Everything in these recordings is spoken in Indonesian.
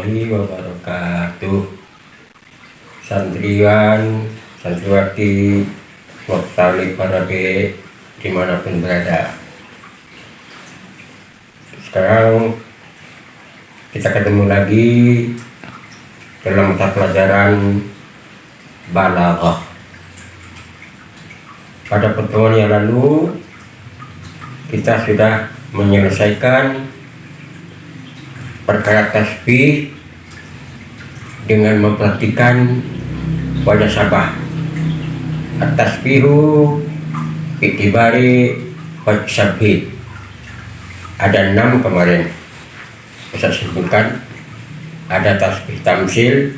warahmatullahi wabarakatuh. Santriwan, santriwati, Moktalib Parabe dimanapun berada. Sekarang kita ketemu lagi dalam mata pelajaran Balaghah. Pada pertemuan yang lalu kita sudah menyelesaikan perkara tasbih dengan memperhatikan wajah sabah. At-tasbihu itibari wajsabih. Ada 6 kemarin saya sebutkan. Ada tasbih tamsil,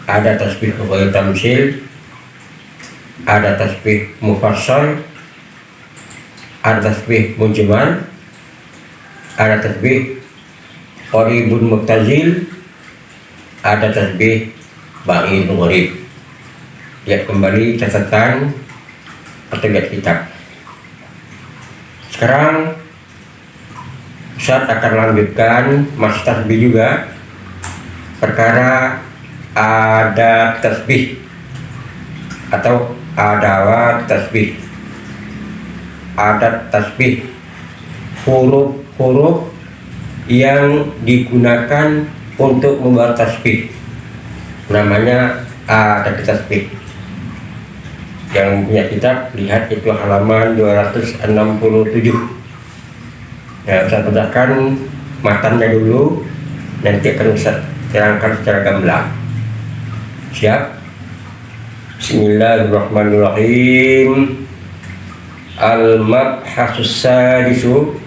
ada tasbih ghair tamsil, ada tasbih mufassal, ada tasbih mujmal, ada tasbih qaribun muktazil, ada tasbih ba'id gharib. Lihat kembali catatan atau lihat kitab. Sekarang Ustaz akan lanjutkan masih tasbih juga, perkara ada tasbih atau adawat tasbih. Ada tasbih huruf-huruf yang digunakan untuk membuat tasbih, namanya ada tasbih. Yang punya kitab lihat itu halaman 267. Nah, saya bacakan matannya dulu, nanti akan saya terangkan secara gamblang. Siap? Bismillahirrahmanirrahim. Al-mabhasus sadisu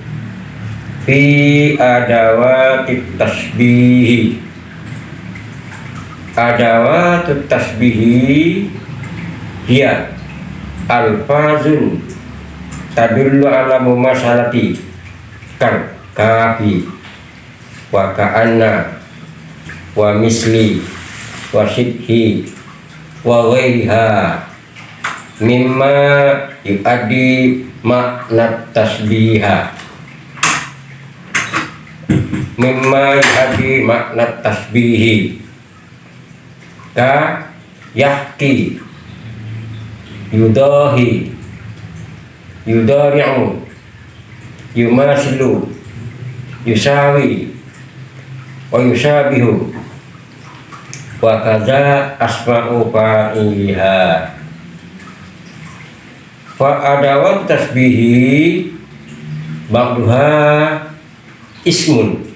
fi adawatit tasbih. Adawatut tasbihi hiya alfazun tadullu ala mumasalati kan kafi wa ka'anna wa misli wa shibhi wa ghairiha mimma yu'addi makna tasbiha. Mimma yu'addi makna tasbihi ka yahki, yudahi, yudari'u, yumasilu, yusawi, wa yusabihu, wa kaza asma'u fa'iliha. Fa adawat tasbihi ba'duha ismun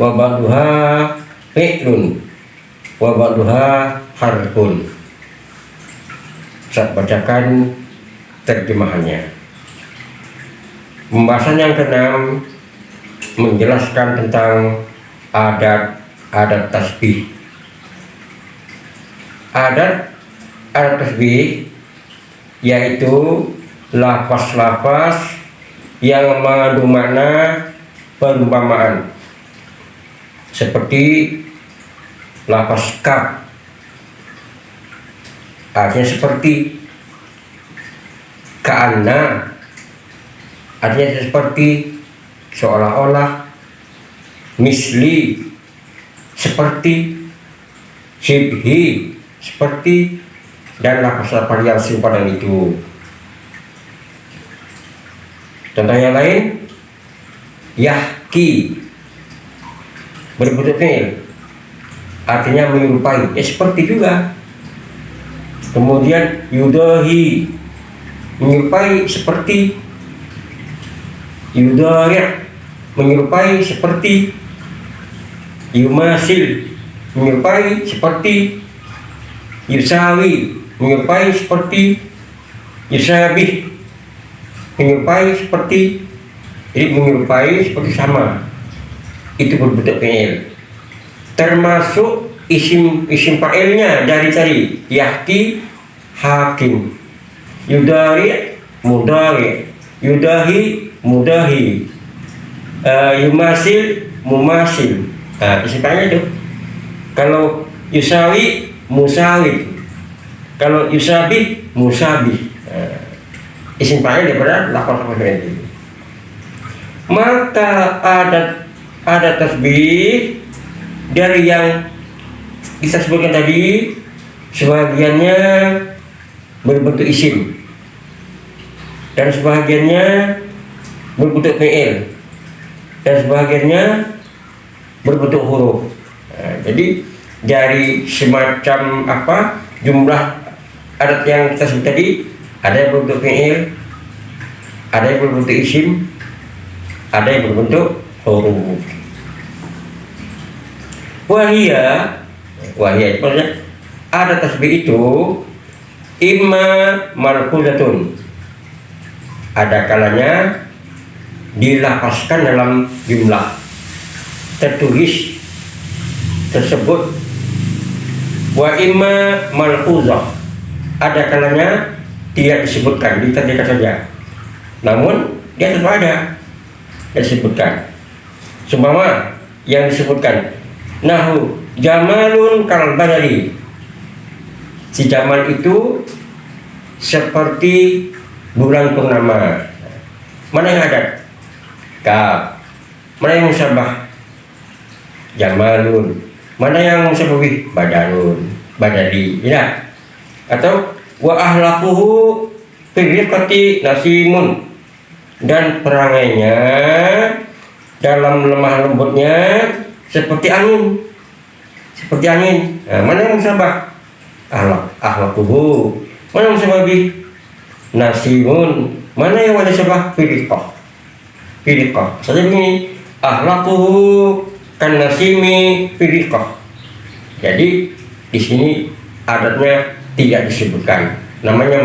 wa ba'duha fi'lun wa ba'duha harfun. Saya bacakan terjemahannya. Pembahasan yang ke-6 menjelaskan tentang adat tasbih. Adat tasbih yaitu lafaz-lafaz yang mengandung makna perumpamaan, seperti lafaz kaf artinya seperti, ka'anna artinya seperti, seolah-olah, misli seperti, shibhi seperti, dan lafaz-lafaz yang serupa dengan itu. Contoh yang lain, yahki berbentuk fi'il artinya menyerupai, seperti juga. Kemudian yudahi menyerupai seperti, yudari' menyerupai seperti, yumasil menyerupai seperti, yusawi menyerupai seperti, yusabih menyerupai seperti. Jadi menyerupai seperti, sama, itu berbentuk fi'il. Termasuk isim fa'ilnya dari tadi, yahki hakim, yudari mudari, yudahi mudahi, yumasil mumasil. Isim fa'ilnya itu. Kalau yusawi musawi, kalau yusabi musabi. Isim fa'il daripada lafaz fi'il. Maka ada tasbih dari yang kita sebutkan tadi, sebagiannya berbentuk isim dan sebagiannya berbentuk fi'il dan sebagiannya berbentuk huruf. Nah, jadi dari semacam jumlah adat yang kita sebut tadi, ada yang berbentuk fi'il, ada yang berbentuk isim, ada yang berbentuk huruf. Wahia itu maksudnya ada tasbih itu imma malfuzatun, ada kalanya dilapaskan dalam jumlah tertulis tersebut, wa imma malfuzah, ada kalanya tidak disebutkan, diterjemahkan saja, namun dia tetap ada disebutkan. Seumpama yang disebutkan nahu jamalun kal badari, si Jamal itu seperti bulan purnama. Mana yang ada? Kaf. Mana yang musyabah? Jamalun. Mana yang musyabah? Badarun, badari. Ya. Atau wa ahlaquhu firqati nasimun, dan perangainya dalam lemah lembutnya seperti angin. Nah, mana yang musyabah? Ahlaquhu. Mana yang musyabah? Nasimun. Mana yang wajah syabah? Firqah. Saja begini, ahlaquhu kan nasimi firqah. Jadi di sini adatnya tidak disebutkan, namanya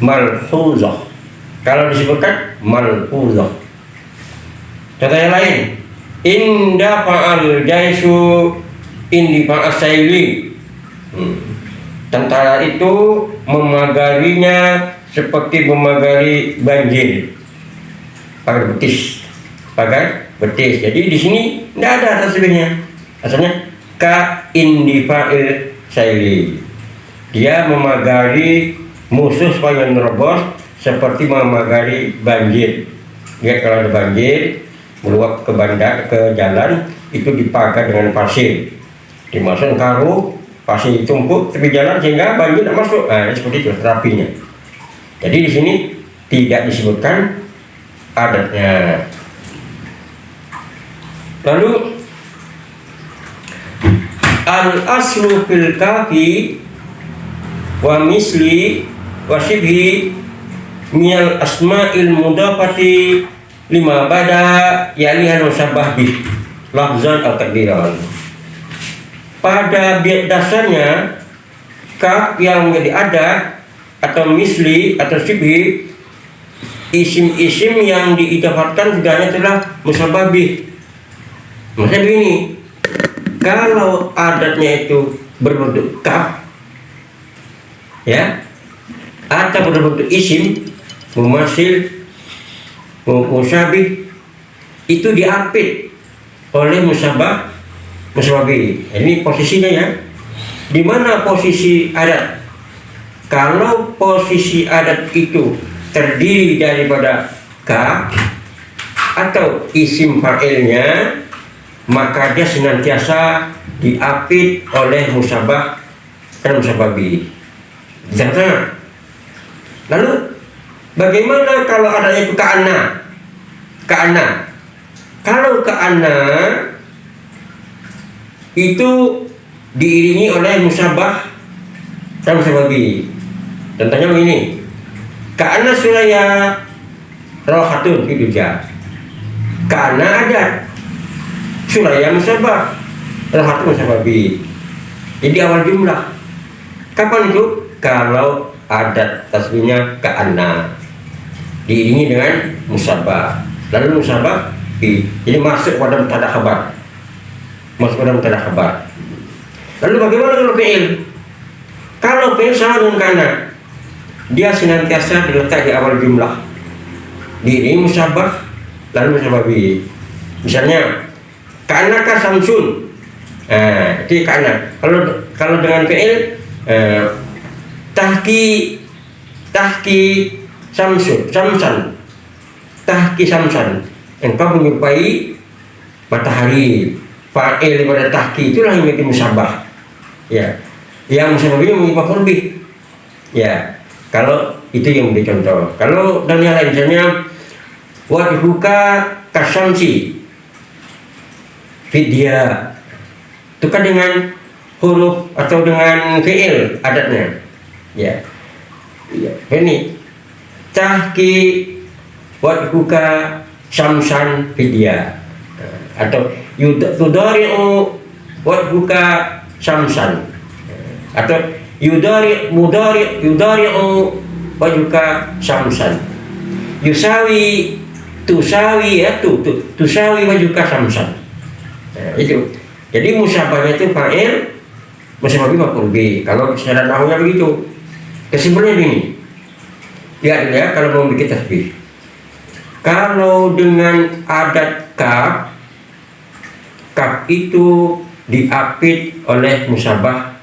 malfuzah. Kalau disebutkan malfuzah. Contoh yang lain, inda fa'al jaisu indi fa'al saili. Tentara itu memagarinya seperti memagari banjir, pakai betis. Jadi di sini tidak ada tasbihnya. Asalnya ka indi fa'il saili. Dia memagari musuh supaya menerobos seperti memagari banjir. Lihat kalau ada banjir meluap ke jalan, itu dipagar dengan pasir, dimasukkan karung, pasir ditumpuk tepi jalan sehingga banjir tidak masuk. Nah, seperti itu terapinya. Jadi di sini tidak disebutkan adatnya. Lalu al-aslu fil kafi wa misli wa shibhi minal asma'il mudafati lima bada yalihan musabbah bih lafzan al-takdiran. Pada dasarnya kaf yang menjadi adat atau misli atau shibhi, isim-isim yang diidafatkan segalanya telah musabbah bih. Maksudnya begini, kalau adatnya itu berbentuk kaf, ya, atau berbentuk isim, mumasil, musyabih, itu diapit oleh musabbah bih. Ini posisinya ya. Di mana posisi adat? Kalau posisi adat itu terdiri daripada kaf atau isim fa'ilnya, maka dia senantiasa diapit oleh musabbah dan musabbah bih. Jangan. Lalu bagaimana kalau adanya itu ka'anna? Kalau ka'anna itu diiringi oleh musabbah dan musabbah bih. Contohnya begini, ka'anna suraya rohatun hidujah. Ka'anna adat, suraya musabbah, rohatun musabbah bih. Jadi awal jumlah. Kapan itu? Kalau adat tasbihnya ka'anna diiringi dengan musabbah, lalu musabbah bih. Jadi masuk pada mubtada khabar. Lalu bagaimana kalau fi'il? Kalau fi'il sama dengan kana, dia senantiasa diletak di awal jumlah, diiringi musabbah lalu musabbah bih. Misalnya kana ka samsun, itu kana. Kalau dengan fi'il tahki samsan, engkau menyerupai matahari. fa'il daripada tahki itulah yang menjadi musabah. Ya, yang musabah ini menjadi maf'ul bih. Ya, kalau itu yang menjadi contoh. Kalau dan yang lain misalnya wajhuka kasamsi fidya, itu kan dengan huruf atau dengan fi'il adatnya. Ya, ya. Ini tahki wajhuka samsan fidya, atau tudari'u wajhuka samsan, atau yudari'u wajhuka samsan, tusawi ya tusawi wajhuka samsan. Itu jadi musabahnya itu fa'il, musabah maf'ul bih. Kalau secara nahwunya begitu. Kesimpulannya begini. Ya, kalau mau bikin tasbih. Kalau dengan adat kaf itu diapit oleh musabah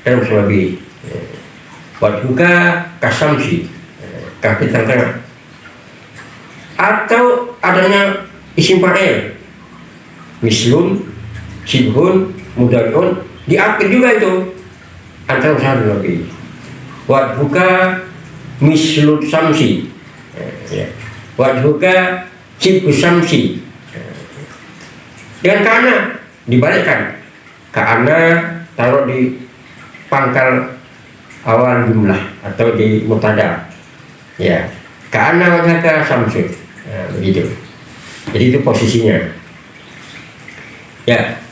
dan musabah bih. Wajhuka kasamsi, kaf di tengah. Atau adanya isim fa'il, mislun, sibhun, mudhari'un, diapit juga itu antara musabah dan musabah bih. Wajhuka mislun samsi, wajhuka sibhu samsi. Dengan kana dibalikkan, kana taruh di pangkal awal jumlah atau di mubtada. Ya, kana wajhaka samsu. Begitu. Jadi itu posisinya. Ya.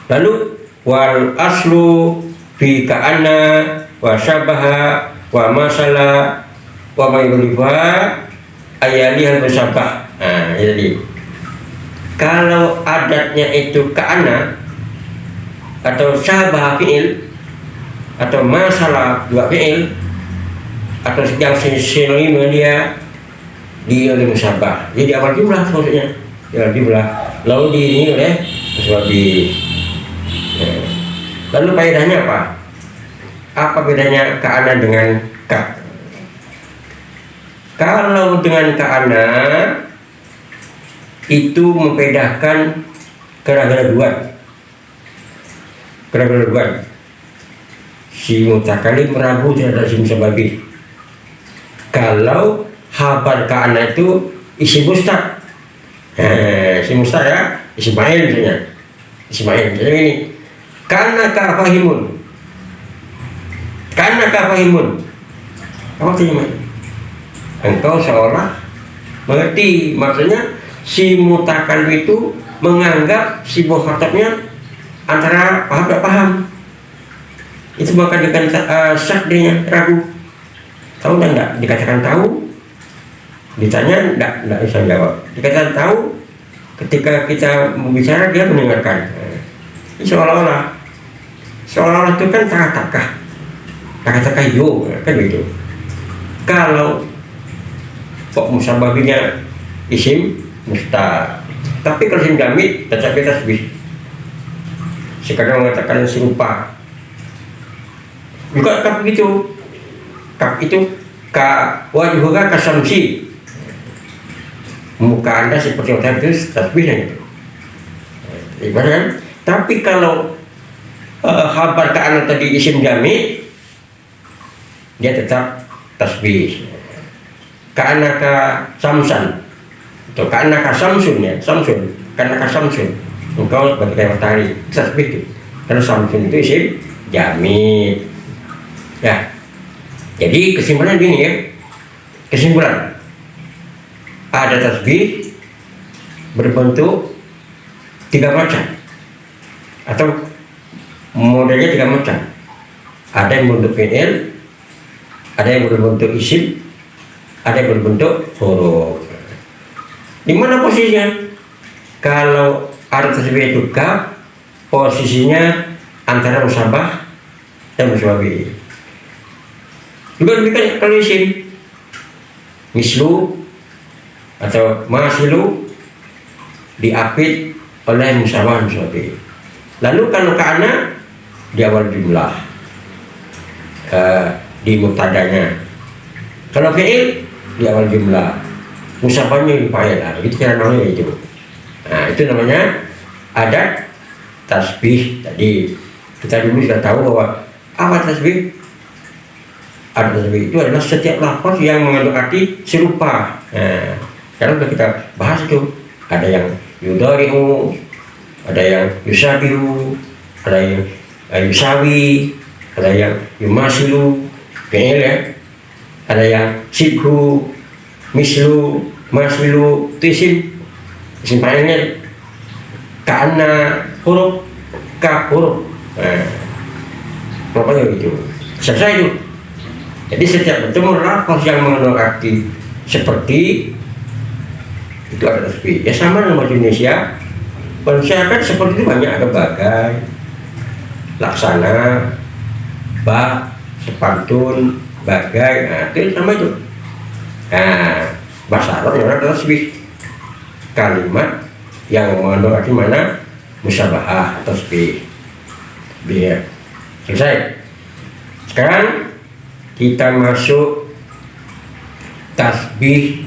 Lalu wal aslu fi ka'anna wa syabaha wa masala wa mayyulifa ayali al musabbah. Jadi kalau adatnya itu ka'anna atau syabaha fi'il atau masalah juga fi'il atau yang sinonim dengan dia di oleh musabbah. Jadi awal jumlah maksudnya. Awal jumlah lalu diiringi oleh musabah bih. Lalu faedahnya apa? Apa bedanya ka'ana dengan ka? Kalau dengan ka'ana itu membedakan gara-gara dua. Si mutakalim merabu terhadap si musabah bih. Kalau habar ka'ana itu isi mustaq. Si mustaq ya, isi fa'il misalnya. Isi fa'il. Jadi ini karena kafahimun. Apa artinya? Engkau seolah mengerti. Maksudnya si mutakalim itu menganggap si mukhatabnya antara paham tak paham. Itu maka dengan syak dia ragu. Tahu dan enggak? Dikatakan tahu, ditanya enggak bisa jawab. Dikatakan tahu, ketika kita berbicara dia mendengarkan. Seolah-olah itu kan takah yo kan begitu. Kalau kok musabah bihnya isim mustaq, tapi kalau isim jamid tetap tasbih. Sekarang mengatakan serupa juga kap itu ka wajhuka kasamsi, muka anda seperti orang itu tasbihnya itu ibarat kan. Tapi kalau khabar ka'ana tadi isim jamid, dia tetap tasbih. Ka'ana ka samsan atau ka'ana ka samsun ya, ka'ana ka samsun, engkau bagaikan matahari, tasbih itu. Karena samsun itu isim jamid. Ya, jadi kesimpulan gini ya. Kesimpulan, ada tasbih berbentuk tiga macam atau modelnya tiga macam. Ada yang berbentuk fi'il, ada yang berbentuk isim, ada yang berbentuk huruf. Di mana posisinya? Kalau ada tasbih itu kaf, posisinya antara musabah dan musabah bih. Juga demikian kalau isim, mislu atau masilu diapit oleh musabah dan musabah bih. Lalu kalau ka'ana di awal jumlah, di mubtadanya. Kalau fi'il di awal jumlah, musabahnya di fa'il. Itu cara namanya itu. Nah, itu namanya adat tasbih tadi. Kita dulu sudah tahu bahwa apa tasbih? Adat tasbih itu adalah setiap lafaz yang mengandung arti serupa. Nah, sekarang sudah kita bahas itu. Ada yang yudhari'u, ada yang yusabihu, ada yang yusawi, ada yang yumasilu, fi'il ya. Ada yang sibhu, mislu, maswilu, isim fa'ilnya, ka'anna, huruf, ka, huruf. Nah, pokoknya gitu. Selesai itu. Jadi setiap bertemu lafaz yang mengandung arti seperti itu ada tasbih. Ya sama dengan bahasa Indonesia. Masyarakat seperti itu banyak, ada bagai, laksana, bak, sepantun, bagai. Nah, itu sama itu. Nah, bahasa Arab yang ada tasbih. Kalimat yang mengandung arti mana? Musyabahah, tasbih. Biar selesai. Sekarang kita masuk tasbih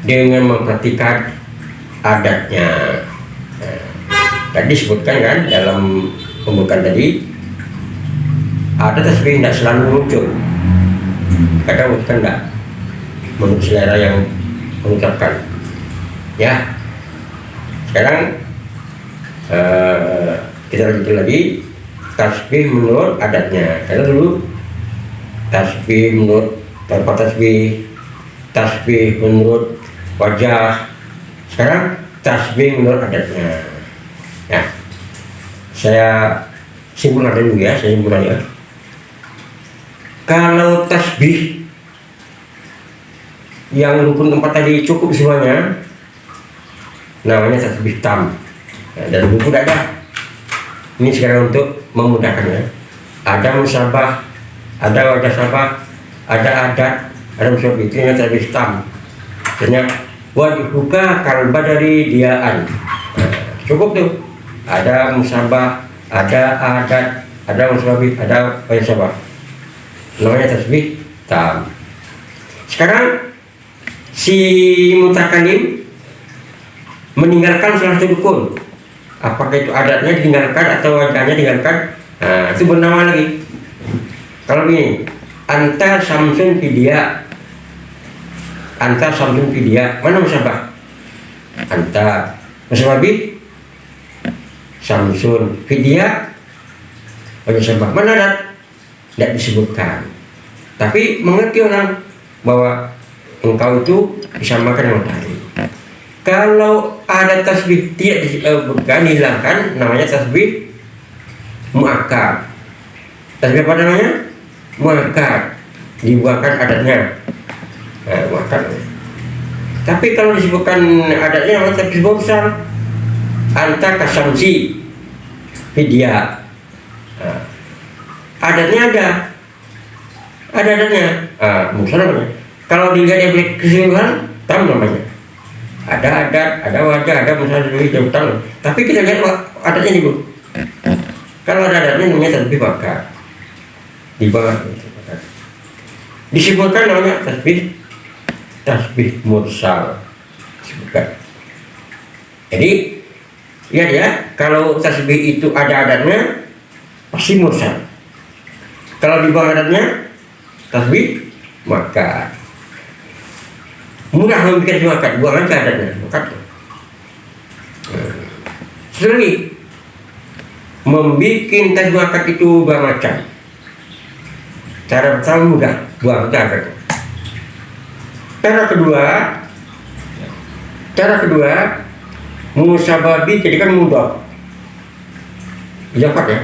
dengan memperhatikan adatnya. Nah, tadi disebutkan kan dalam pembukaan tadi, ada tasbih tidak selalu muncul, kadang bukan tidak menurut selera yang mengucapkan. Ya, sekarang kita lanjut lagi tasbih menurut adatnya. Karena dulu tasbih menurut tempat tasbih menurut wajah. Sekarang tasbih menurut adatnya. Nah, saya simpulkan dulu ya, Kalau tasbih yang rukun tempat tadi cukup semuanya, namanya tasbih tam. Nah, dan buku tidak ada. Ini sekarang untuk memudahkannya. Ada musabah, ada wajah sabah, ada adat, ada musabah, itu yang tasbih tam. Artinya wajhuka kal badari diaan. Nah, cukup tuh. Ada musabah, ada adat, ada musabah, ada wajah sabah. Namanya tasbih tam. Sekarang si mutakalim meninggalkan salah satu rukun. Apakah itu adatnya ditinggalkan atau wajahnya ditinggalkan? Nah, itu bernama lagi. Kalau ini anta samsun fidia, mana musabah? Anta musabah bi samsun fidia, wajah sabah. Mana adat? Tidak disebutkan. Tapi mengerti orang bahwa engkau itu disamakan dengan tadi. Kalau ada tasbih tidak disebutkan, dihilangkan, namanya tasbih muakkad. Tasbih apa namanya? Muakkad. Dibuangkan adatnya. Nah, muakkad. Tapi kalau disebutkan adatnya, namanya tasbih mursal. Anta kasamsi fidyah. Nah, adatnya ada adatnya. Mursal namanya. Kalau dilihat yang keseluruhan, tam namanya. Ada adat, ada wajah, ada misalnya jauh tangan. Tapi kita lihat adatnya dulu. Kalau ada adatnya namanya tasbih bakar. Di bawah disebutkan namanya tasbih mursal. Disebutkan. Jadi lihat ya, kalau tasbih itu ada adatnya pasti mursal. Kalau di bawah adatnya tasbih bakar. Mudah membuat semangat, buang aja adatnya, bukan? Sekali membuat tasbih itu bermacam. Cara pertama mudah, buang aja adatnya. Cara kedua, musababi jadikan mudah. Jawab ya.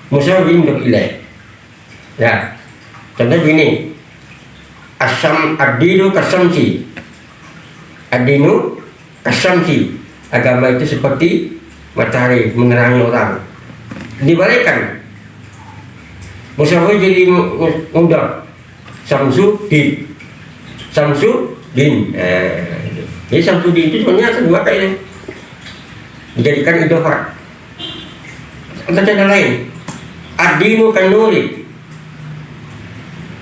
Musababi untuk ilaih. Ya, contoh begini. Asam ad-dinu kasamsi. Ad-dinu kasamsi. Agama itu seperti matahari menerangi orang. Dibalikkan. Musabah jadi mudah. Samsuddin. Jadi Samsuddin itu sebenarnya kedua kali. Dijadikan idhofah. Atau cara lain. Ad-dinu kan nuri.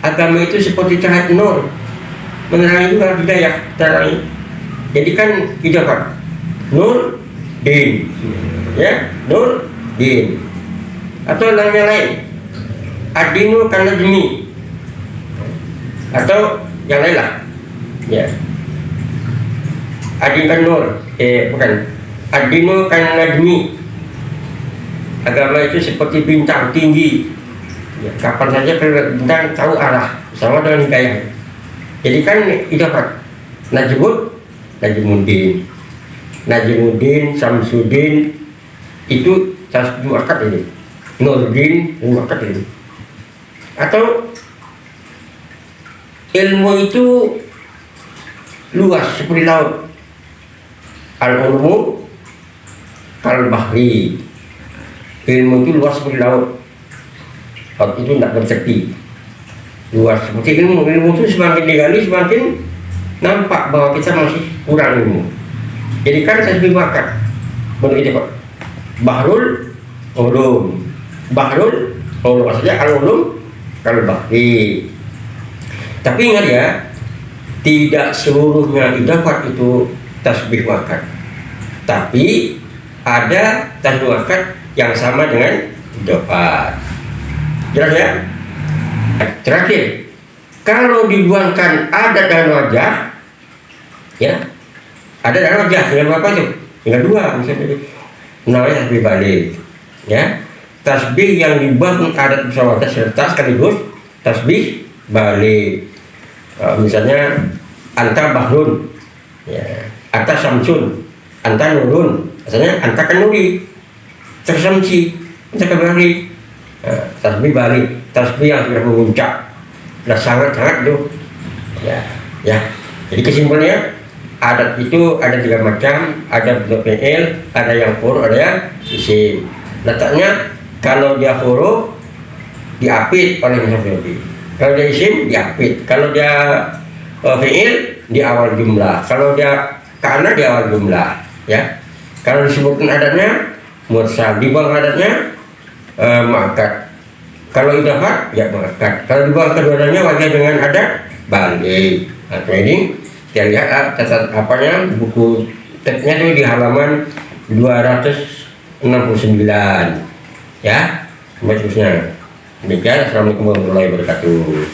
Agama itu seperti cahaya nur, menerangi juga hidayah, terangi. Jadi kan idhofah nur din, ya, Nur din. Atau yang lain, Adinu kan Najmi, atau yang lain lah, ya. Adin kan Nur, bukan. Adinu kan Najmi. Agama itu seperti bintang tinggi. Ya, kapan saja bintang tahu arah, sama dengan hikayah. Jadi kan idafat Najmuddin, Samsuddin itu tasbih akad ini. Nurdin akad ini. Atau ilmu itu luas seperti laut. Al-ulmu kal-bahri. Ilmu itu luas seperti laut. Laut itu tidak bertepi. Luas seperti ilmu itu semakin digali semakin nampak bahwa kita masih kurang ilmu. Jadi kan saya sebut akad menurut itu Pak. Bahrul ulum maksudnya al-ulum kal-bahri. Tapi ingat ya, tidak seluruhnya idafat itu tasbih akad. Tapi ada tasbih akad yang sama dengan idafat. Jelas ya? Terakhir, kalau dibuangkan adat dan wajah, ya, ada dan wajah dengan apa itu? Tinggal dua, misalnya namanya tasbih balik, ya. Tasbih yang dibuang adat dan wajah serta sekaligus tasbih balik. Misalnya anta bahrun, ya, anta samsun, anta nurun, misalnya anta kanuri, tersamsi, anta kabari. Tasbih balik, tasbih yang sudah memuncak, sudah sangat-sangat itu, ya. Jadi kesimpulannya, adat itu ada 3 macam, ada bentuk fi'il, ada yang huruf, ada yang isim. Letaknya kalau dia huruf diapit oleh mufrad, kalau dia isim diapit, kalau dia fi'il di awal jumlah, kalau dia kana di awal jumlah, ya. Kalau disebutkan adatnya mursal, dibuang adatnya mengangkat. Kalau idafat ya mengangkat. Kalau dibuang keduanya wajah dengan adat balik. Nah, ini kita lihat catatan apanya buku teksnya itu di halaman 269, ya. Sampai terusnya. Demikian, assalamualaikum warahmatullahi wabarakatuh.